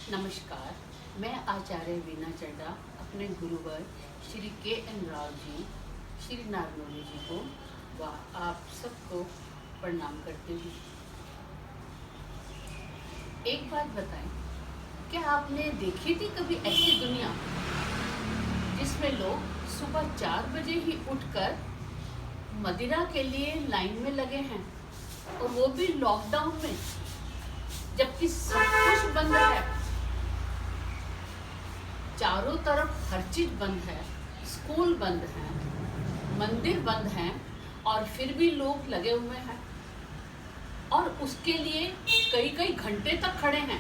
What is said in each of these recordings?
नमस्कार। मैं आचार्य वीना चड्ढा अपने गुरुवर श्री के.एन. राव जी, श्री नारनौली जी को व आप सबको प्रणाम करती हूँ। एक बात बताएं, क्या आपने देखी थी कभी ऐसी दुनिया जिसमें लोग सुबह 4 बजे ही उठकर मदिरा के लिए लाइन में लगे हैं, और वो भी लॉकडाउन में, जबकि सब कुछ बंद है। चारों तरफ हर चीज बंद है, स्कूल बंद है, मंदिर बंद हैं, और फिर भी लोग लगे हुए हैं और उसके लिए कई कई घंटे तक खड़े हैं।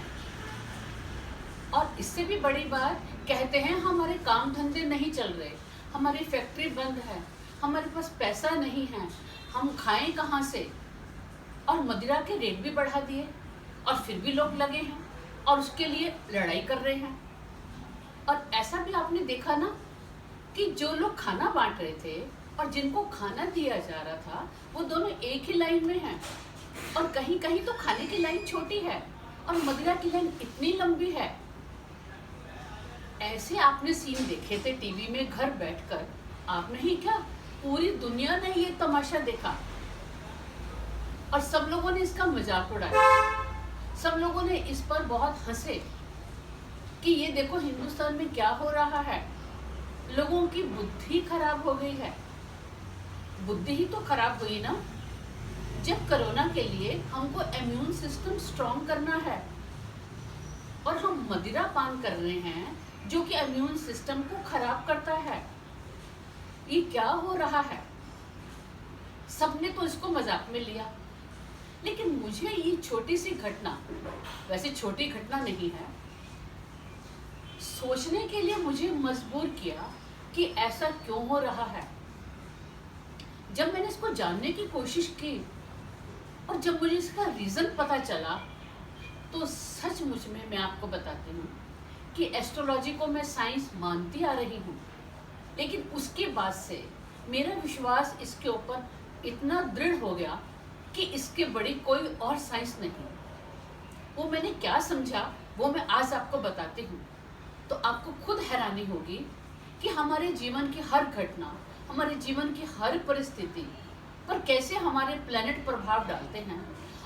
और इससे भी बड़ी बात, कहते हैं हमारे काम धंधे नहीं चल रहे, हमारी फैक्ट्री बंद है, हमारे पास पैसा नहीं है, हम खाएं कहाँ से। और मदिरा के रेट भी बढ़ा दिए, और फिर भी लोग लगे हैं और उसके लिए लड़ाई कर रहे हैं। और ऐसा भी आपने देखा ना कि जो लोग खाना बांट रहे थे और जिनको खाना दिया जा रहा था, वो दोनों एक ही लाइन में हैं। और कहीं कहीं तो खाने की लाइन छोटी है और मदिरा की लाइन इतनी लंबी है। ऐसे आपने सीन देखे थे टीवी में घर बैठकर। आपने ही क्या, पूरी दुनिया ने ये तमाशा देखा और सब लोगों ने इसका मजाक उड़ाया। सब लोगों ने इस पर बहुत हंसे कि ये देखो हिंदुस्तान में क्या हो रहा है। लोगों की बुद्धि खराब हो गई है। बुद्धि ही तो खराब हुई ना, जब कोरोना के लिए हमको इम्यून सिस्टम स्ट्रॉन्ग करना है और हम मदिरा पान कर रहे हैं जो कि इम्यून सिस्टम को खराब करता है। ये क्या हो रहा है? सबने तो इसको मजाक में लिया, लेकिन मुझे ये छोटी सी घटना, वैसे छोटी घटना नहीं है, सोचने के लिए मुझे मजबूर किया कि ऐसा क्यों हो रहा है। जब मैंने इसको जानने की कोशिश की और जब मुझे इसका रीज़न पता चला, तो सचमुच में मैं आपको बताती हूँ कि एस्ट्रोलॉजी को मैं साइंस मानती आ रही हूँ, लेकिन उसके बाद से मेरा विश्वास इसके ऊपर इतना दृढ़ हो गया कि इसके बड़ी कोई और साइंस नहीं। वो मैंने क्या समझा वो मैं आज आपको बताती हूँ, तो आपको खुद हैरानी होगी कि हमारे जीवन की हर घटना, हमारे जीवन की हर परिस्थिति पर कैसे हमारे प्लेनेट प्रभाव डालते हैं,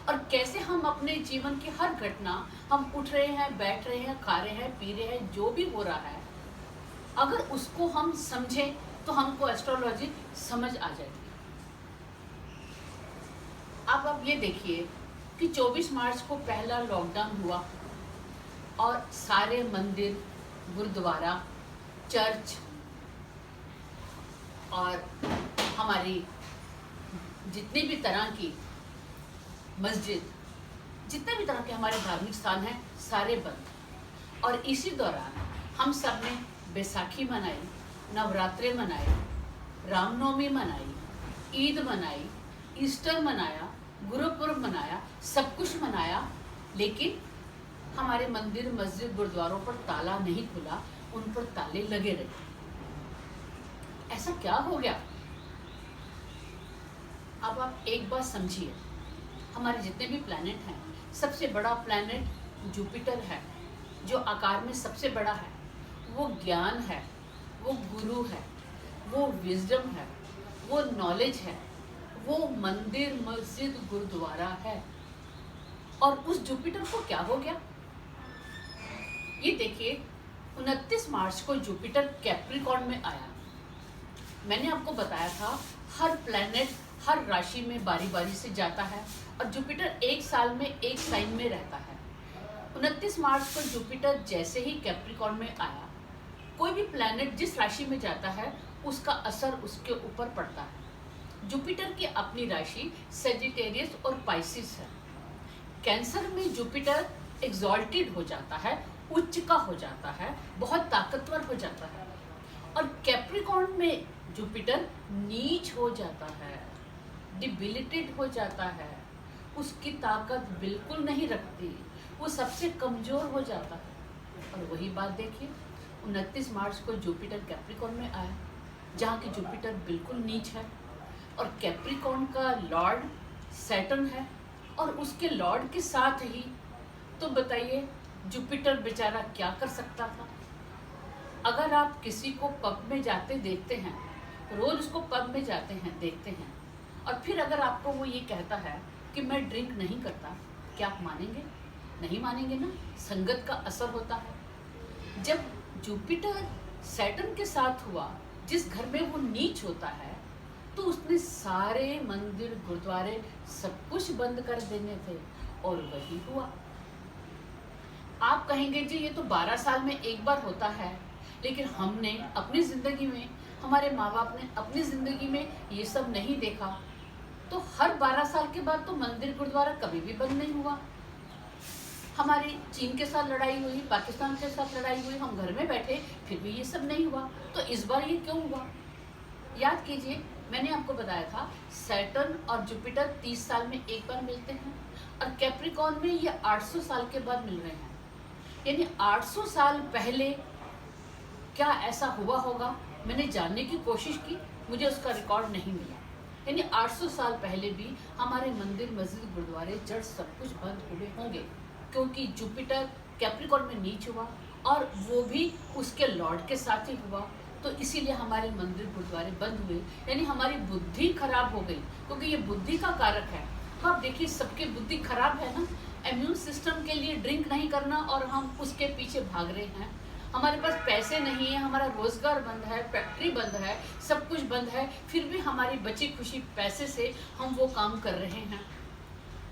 और कैसे हम अपने जीवन की हर घटना, हम उठ रहे हैं, बैठ रहे हैं, खा रहे हैं, पी रहे हैं, जो भी हो रहा है, अगर उसको हम समझें तो हमको एस्ट्रोलॉजी समझ आ जाएगी। अब आप ये देखिए कि 24 मार्च को पहला लॉकडाउन हुआ और सारे मंदिर, गुरुद्वारा, चर्च और हमारी जितनी भी तरह की मस्जिद, जितने भी तरह के हमारे धार्मिक स्थान हैं, सारे बंद। और इसी दौरान हम सब ने बैसाखी मनाई, नवरात्रे मनाए, रामनवमी मनाई, ईद मनाई, ईस्टर मनाया, गुरुपुरब मनाया, सब कुछ मनाया, लेकिन हमारे मंदिर, मस्जिद, गुरुद्वारों पर ताला नहीं खुला, उन पर ताले लगे रहे। ऐसा क्या हो गया? अब आप एक बात समझिए, हमारे जितने भी प्लैनेट हैं, सबसे बड़ा प्लैनेट जुपिटर है, जो आकार में सबसे बड़ा है। वो ज्ञान है, वो गुरु है, वो विजडम है, वो नॉलेज है, वो मंदिर, मस्जिद, गुरुद्वारा है। और उस जुपिटर को क्या हो गया? ये देखिए, 29 मार्च को जुपिटर कैप्रिकॉर्न में आया। मैंने आपको बताया था हर प्लैनेट हर राशि में बारी बारी से जाता है, और जुपिटर एक साल में एक साइन में रहता है। 29 मार्च को जुपिटर जैसे ही कैप्रिकॉर्न में आया, कोई भी प्लैनेट जिस राशि में जाता है उसका असर उसके ऊपर पड़ता है। जुपिटर की अपनी राशि सेजिटेरियस और पाइसिस है। कैंसर में जुपिटर एग्जॉल्टेड हो जाता है, उच्च का हो जाता है, बहुत ताकतवर हो जाता है। और कैप्रिकॉर्न में जुपिटर नीच हो जाता है, डिबिलिटेड हो जाता है, उसकी ताकत बिल्कुल नहीं रखती, वो सबसे कमजोर हो जाता है। और वही बात देखिए, 29 मार्च को जुपिटर कैप्रिकॉर्न में आया, जहाँ की जुपिटर बिल्कुल नीच है, और कैप्रिकॉर्न का लॉर्ड सैटर्न है, और उसके लॉर्ड के साथ ही, तो बताइए जुपिटर बेचारा क्या कर सकता था। अगर आप किसी को पब में जाते देखते हैं, रोज उसको पब में जाते हैं देखते हैं, और फिर अगर आपको वो ये कहता है कि मैं ड्रिंक नहीं करता, क्या आप मानेंगे? नहीं मानेंगे ना। संगत का असर होता है। जब जुपिटर सैटर्न के साथ हुआ, जिस घर में वो नीच होता है, तो उसने सारे मंदिर गुरुद्वारे सब कुछ बंद कर देने थे, और वही हुआ। आप कहेंगे जी ये तो 12 साल में एक बार होता है, लेकिन हमने अपनी ज़िंदगी में, हमारे माँ बाप ने अपनी ज़िंदगी में ये सब नहीं देखा। तो हर 12 साल के बाद तो मंदिर गुरुद्वारा कभी भी बंद नहीं हुआ। हमारी चीन के साथ लड़ाई हुई, पाकिस्तान के साथ लड़ाई हुई, हम घर में बैठे, फिर भी ये सब नहीं हुआ। तो इस बार ये क्यों हुआ? याद कीजिए, मैंने आपको बताया था सैटर्न और जुपिटर 30 साल में एक बार मिलते हैं, और कैप्रिकॉर्न में ये 800 साल के बाद मिल रहे हैं। यानी 800 साल पहले क्या ऐसा हुआ होगा? मैंने जानने की कोशिश की, मुझे उसका रिकॉर्ड नहीं मिला। यानी 800 साल पहले भी हमारे मंदिर, मस्जिद, गुरुद्वारे, चर्च सब कुछ बंद हुए होंगे, क्योंकि जुपिटर कैप्रिकॉर्न में नीच हुआ, और वो भी उसके लॉर्ड के साथ ही हुआ। तो इसीलिए हमारे मंदिर गुरुद्वारे बंद हुए। यानी हमारी बुद्धि खराब हो गई, क्योंकि ये बुद्धि का कारक है। तो आप देखिए, सबकी बुद्धि खराब है ना। इम्यून सिस्टम के लिए ड्रिंक नहीं करना, और हम उसके पीछे भाग रहे हैं। हमारे पास पैसे नहीं है, हमारा रोजगार बंद है, फैक्ट्री बंद है, सब कुछ बंद है, फिर भी हमारी बची खुशी पैसे से हम वो काम कर रहे हैं।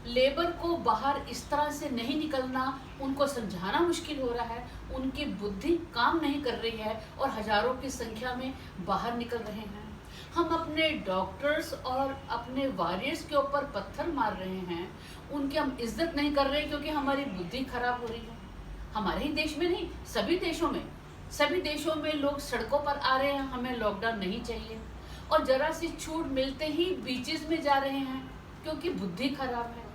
लेबर को बाहर इस तरह से नहीं निकलना, उनको समझाना मुश्किल हो रहा है, उनकी बुद्धि काम नहीं कर रही है, और हजारों की संख्या में बाहर निकल रहे हैं। हम अपने डॉक्टर्स और अपने वॉरियर्स के ऊपर पत्थर मार रहे हैं, उनकी हम इज्जत नहीं कर रहे, क्योंकि हमारी बुद्धि खराब हो रही है। हमारे ही देश में नहीं, सभी देशों में लोग सड़कों पर आ रहे हैं, हमें लॉकडाउन नहीं चाहिए, और जरा सी छूट मिलते ही बीचेस में जा रहे हैं, क्योंकि बुद्धि खराब है।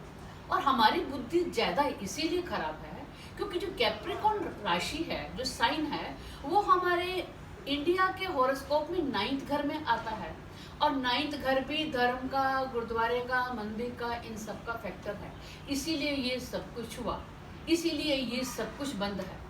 और हमारी बुद्धि ज़्यादा इसीलिए खराब है, क्योंकि जो कैप्रिकॉर्न राशि है, जो साइन है, वो हमारे इंडिया के हॉरोस्कोप में 9th घर में आता है, और 9th घर भी धर्म का, गुरुद्वारे का, मंदिर का, इन सब का फैक्टर है। इसीलिए ये सब कुछ हुआ, इसीलिए ये सब कुछ बंद है।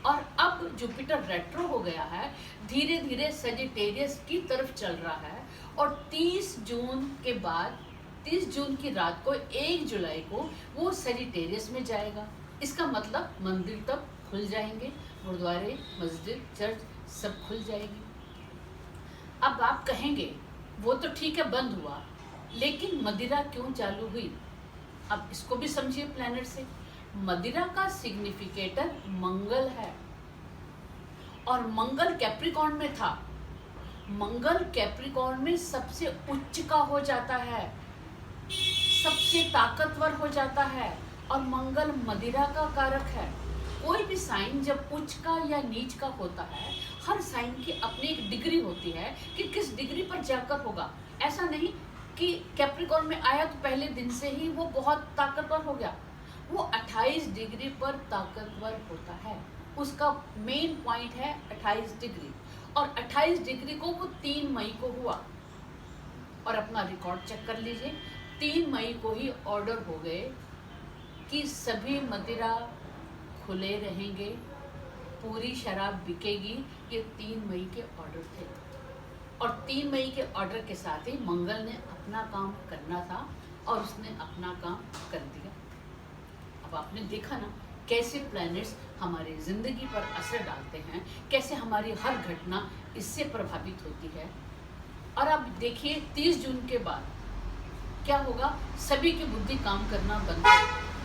और अब जुपिटर रेट्रो हो गया है, धीरे धीरे सजिटेरियस की तरफ चल रहा है, और 30 जून के बाद, 30 जून की रात को 1 जुलाई को वो सजिटेरियस में जाएगा। इसका मतलब मंदिर तब खुल जाएंगे, गुरुद्वारे, मस्जिद, चर्च सब खुल जाएगी। अब आप कहेंगे वो तो ठीक है बंद हुआ, लेकिन मदिरा क्यों चालू हुई? अब इसको भी समझिए प्लैनेट से। मदिरा का सिग्निफिकेटर मंगल है, और मंगल कैप्रिकॉर्न में था। मंगल कैप्रिकॉर्न में सबसे उच्च का हो जाता है, सबसे ताकतवर हो जाता है, और मंगल मदिरा का कारक है। कोई भी साइन जब उच्च का या नीच का होता है, हर साइन की अपनी एक डिग्री होती है कि किस डिग्री पर जाकर होगा। ऐसा नहीं कि कैप्रिकॉर्न में आया तो पहले दिन से ही वो बहुत ताकतवर हो गया। वो 28 डिग्री पर ताकतवर होता है, उसका मेन पॉइंट है 28 डिग्री, और 28 डिग्री को वो 3 मई को हुआ। और अपना रिकॉर्ड चेक कर लीजिए, 3 मई को ही ऑर्डर हो गए कि सभी मदिरा खुले रहेंगे, पूरी शराब बिकेगी। ये 3 मई के ऑर्डर थे, और 3 मई के ऑर्डर के साथ ही मंगल ने अपना काम करना था, और उसने अपना काम कर दिया। अब आपने देखा ना कैसे प्लैनेट्स हमारी ज़िंदगी पर असर डालते हैं, कैसे हमारी हर घटना इससे प्रभावित होती है। और अब देखिए 30 जून के बाद क्या होगा? सभी की बुद्धि काम करना बंद,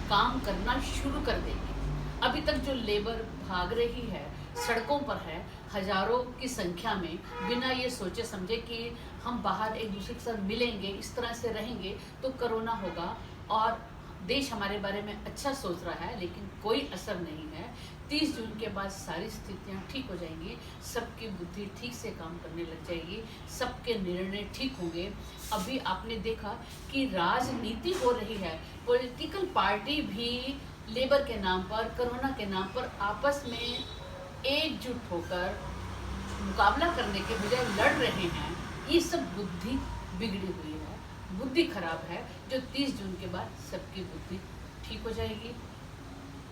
काम करना शुरू कर देगी। अभी तक जो लेबर भाग रही है, सड़कों पर है, हजारों की संख्या में, बिना ये सोचे समझे कि हम बाहर एक दूसरे के साथ मिलेंगे, इस तरह से रहेंगे तो कोरोना होगा, और देश हमारे बारे में अच्छा सोच रहा है, लेकिन कोई असर नहीं है। 30 जून के बाद सारी स्थितियां ठीक हो जाएंगी, सबकी बुद्धि ठीक से काम करने लग जाएगी, सबके निर्णय ठीक होंगे। अभी आपने देखा कि राजनीति हो रही है, पॉलिटिकल पार्टी भी लेबर के नाम पर, कोरोना के नाम पर आपस में एकजुट होकर मुकाबला करने के बजाय लड़ रहे हैं। ये सब बुद्धि बिगड़ी हुई है, बुद्धि खराब है, जो 30 जून के बाद सबकी बुद्धि ठीक हो जाएगी।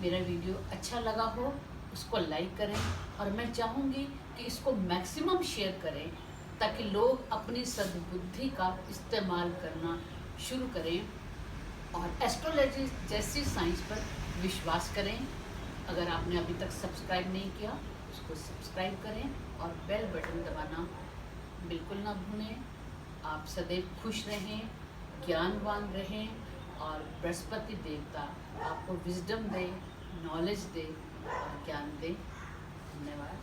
मेरा वीडियो अच्छा लगा हो उसको लाइक करें, और मैं चाहूँगी कि इसको मैक्सिमम शेयर करें ताकि लोग अपनी सद्बुद्धि का इस्तेमाल करना शुरू करें और एस्ट्रोलॉजी जैसी साइंस पर विश्वास करें। अगर आपने अभी तक सब्सक्राइब नहीं किया उसको सब्सक्राइब करें और बेल बटन दबाना बिल्कुल ना भूलें। आप सदैव खुश रहें, ज्ञानवान रहें और बृहस्पति देवता आपको विजडम दे, नॉलेज दे और ज्ञान दे। धन्यवाद।